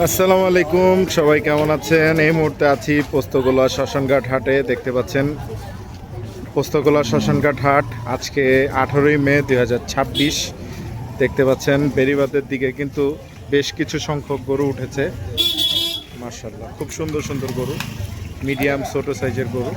আসসালামু আলাইকুম, সবাই কেমন আছেন? এই মুহূর্তে আছি পোস্তগোলা শ্মশানঘাট হাটে। দেখতে পাচ্ছেন পোস্তগোলা শ্মশানঘাট হাট আজকে 18ই মে 2026। দেখতে পাচ্ছেন বেরিবাদের দিকে কিন্তু বেশ কিছু সংখ্যক গরু উঠেছে। মাশাআল্লাহ, খুব সুন্দর সুন্দর গরু, মিডিয়াম ছোট সাইজের গরু।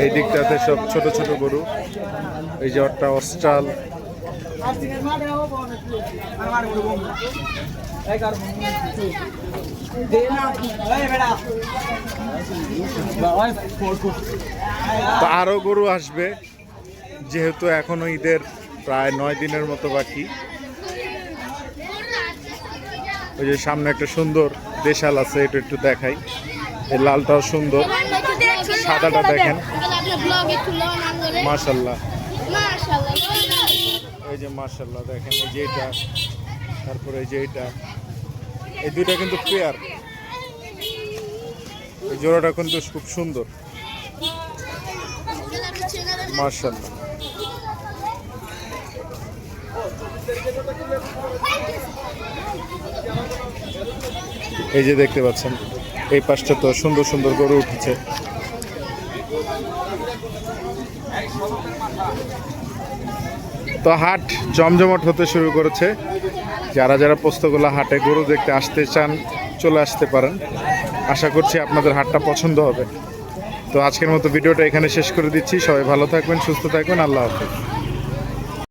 এই দিকটাতে সব ছোট ছোট গরু। এই যে একটা অস্ট্রাল, তো আরো গরু আসবে, যেহেতু এখনো ঈদের প্রায় 9 দিনের মতো বাকি। ওই যে সামনে একটা সুন্দর দেশাল আছে, এটা একটু দেখাই। এই লালটাও সুন্দর, সাদাটা দেখেন, মাশাআল্লাহ। এই যে মাশাআল্লাহ দেখেন, এই যে এটা, তারপরে এই যে এটা, এই দুইটা কিন্তু পেয়ার। এই জোড়াটা কিন্তু খুব সুন্দর, মাশাআল্লাহ। এই যে দেখতে পাচ্ছেন এই পাশটা তো সুন্দর সুন্দর গরু উঠেছে। তো হাট জমজমাট হতে শুরু করেছে। যারা যারা পোস্তগোলা হাটে গরু দেখতে আসতে চান চলে আসতে পারেন। আশা করছি আপনাদের হাটটা পছন্দ হবে। তো আজকের মতো ভিডিওটা এখানে শেষ করে দিচ্ছি। সবাই ভালো থাকবেন, সুস্থ থাকবেন। আল্লাহ হাফেজ।